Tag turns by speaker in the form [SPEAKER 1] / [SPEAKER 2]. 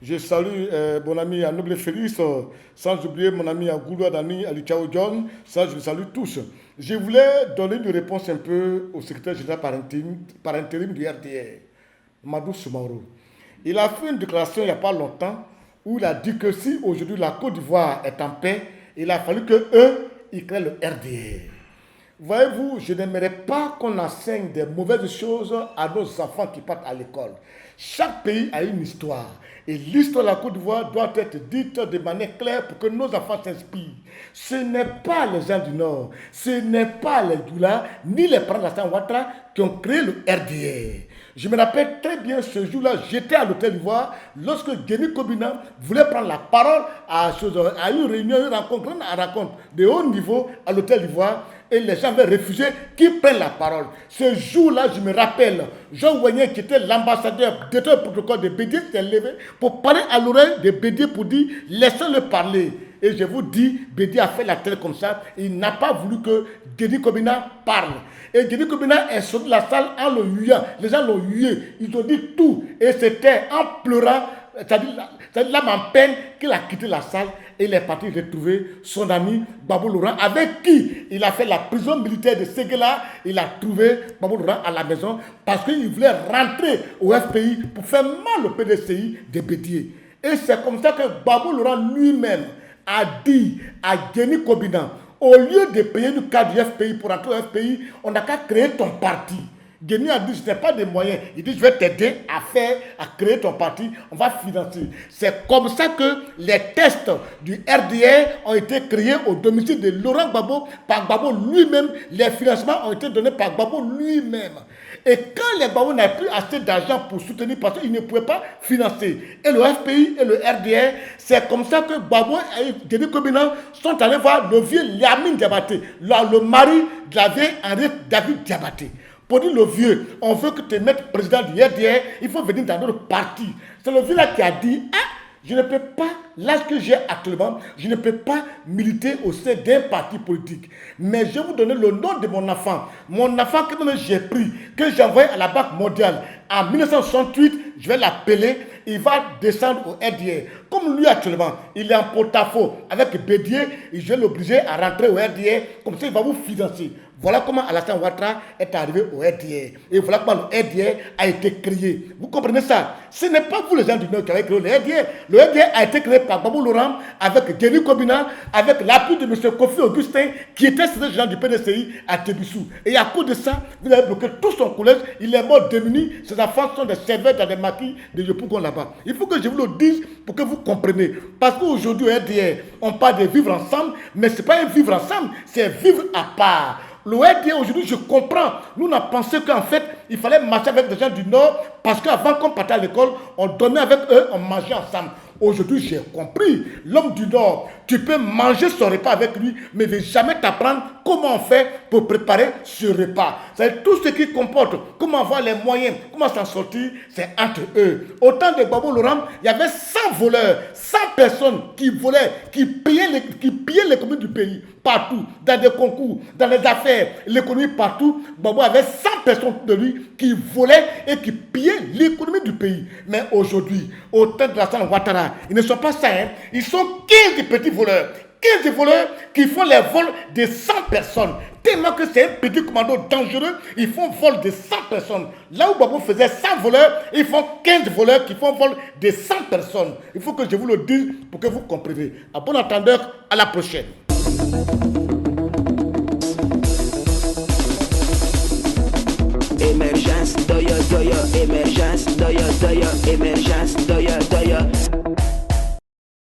[SPEAKER 1] Je salue mon ami Anoble Félix, sans oublier mon ami Agouloua Dani, Ali Chao John, ça je vous salue tous. Je voulais donner une réponse un peu au secrétaire général par intérim du RDR, Madou Soumaoro. Il a fait une déclaration il n'y a pas longtemps où il a dit que si aujourd'hui la Côte d'Ivoire est en paix, il a fallu qu'eux, ils créent le RDR. Voyez-vous, je n'aimerais pas qu'on enseigne des mauvaises choses à nos enfants qui partent à l'école. Chaque pays a une histoire. Et l'histoire de la Côte d'Ivoire doit être dite de manière claire pour que nos enfants s'inspirent. Ce n'est pas les gens du Nord, ce n'est pas les Doula, ni les parents d'Alassane Ouattara qui ont créé le RDR. Je me rappelle très bien ce jour-là, j'étais à l'hôtel d'Ivoire lorsque Denis Kobina voulait prendre la parole à une réunion, une rencontre de haut niveau à l'hôtel d'Ivoire. Et les gens avaient refusé qu'ils prennent la parole. Ce jour-là, je me rappelle, Jean Ouagné, qui était l'ambassadeur de protocole de Bédié, s'est levé pour parler à l'oreille de Bédié pour dire « laissez-le parler ». Et je vous dis, Bédié a fait la tête comme ça. Il n'a pas voulu que Denis Kobina parle. Et Denis Kobina est sorti de la salle en le huant. Les gens l'ont hué. Ils ont dit tout. Et c'était en pleurant, c'est-à-dire l'âme en peine qu'il a quitté la salle. Et il est parti retrouver son ami Babou Laurent, avec qui il a fait la prison militaire de Séguéla. Il a trouvé Babou Laurent à la maison parce qu'il voulait rentrer au FPI pour faire mal au PDCI de Bédié. Et c'est comme ça que Babou Laurent lui-même a dit à Denis Kobina, au lieu de payer du cadre du FPI pour entrer au FPI, on n'a qu'à créer ton parti. Denis a dit, je n'ai pas de moyens. Il dit, je vais t'aider à créer ton parti, on va financer. C'est comme ça que les tests du RDR ont été créés au domicile de Laurent Gbagbo, par Gbagbo lui-même. Les financements ont été donnés par Gbagbo lui-même. Et quand les Gbagbo n'avaient plus assez d'argent pour soutenir, parce qu'ils ne pouvaient pas financer, et le FPI et le RDR, c'est comme ça que Gbagbo et Denis Kobina sont allés voir le vieux Lamine Diabaté, le mari de la vieille Henriette David Diabaté. Pour dire le vieux, on veut que tu te mettes président du RDR, il faut venir dans notre parti. C'est le vieux là qui a dit, je ne peux pas, l'âge que j'ai actuellement, je ne peux pas militer au sein d'un parti politique. Mais je vais vous donner le nom de mon enfant. Mon enfant que j'ai pris, que j'ai envoyé à la Banque mondiale en 1968, je vais l'appeler, il va descendre au RDR. Comme lui actuellement, il est en porte-à-faux avec Bédié, je vais l'obliger à rentrer au RDR, comme ça il va vous financer. Voilà comment Alassane Ouattara est arrivé au RDR. Et voilà comment le RDR a été créé. Vous comprenez ça? Ce n'est pas vous les gens du Nord qui avez créé le RDR. Le RDR a été créé par Babou Laurent, avec Denis Kobina, avec l'appui de M. Kofi Augustin, qui était ce gens du PDCI à Tébissou. Et à cause de ça, vous avez bloqué tout son collège. Il est mort démuni. Ses enfants sont des serveurs dans des maquis de Yopougon là-bas. Il faut que je vous le dise pour que vous compreniez. Parce qu'aujourd'hui, au RDR, on parle de vivre ensemble, mais ce n'est pas un vivre ensemble, c'est vivre à part. Le RDR aujourd'hui, je comprends. Nous, on a pensé qu'en fait, il fallait marcher avec des gens du Nord parce qu'avant qu'on partait à l'école, on donnait avec eux, on mangeait ensemble. Aujourd'hui, j'ai compris. L'homme du Nord, tu peux manger son repas avec lui, mais il ne va jamais t'apprendre comment on fait pour préparer ce repas. C'est tout ce qui comporte, comment avoir les moyens, comment s'en sortir, c'est entre eux. Au temps de Babou Laurent, il y avait 100 voleurs, 100 personnes qui volaient, qui pillaient l'économie du pays, partout, dans des concours, dans les affaires, l'économie partout. Babou avait 100 personnes de lui qui volaient et qui pillaient l'économie du pays. Mais aujourd'hui, au temps de Alassane Ouattara, ils ne sont pas ça, hein. Ils sont 15 petits voleurs. 15 voleurs qui font les vols de 100 personnes. Tellement que c'est un petit commando dangereux, ils font vol de 100 personnes. Là où Babou faisait 100 voleurs, ils font 15 voleurs qui font vol de 100 personnes. Il faut que je vous le dise pour que vous compreniez. À bon entendeur, à la prochaine.
[SPEAKER 2] Emergence, doya, émergence, doya, émergence, doya.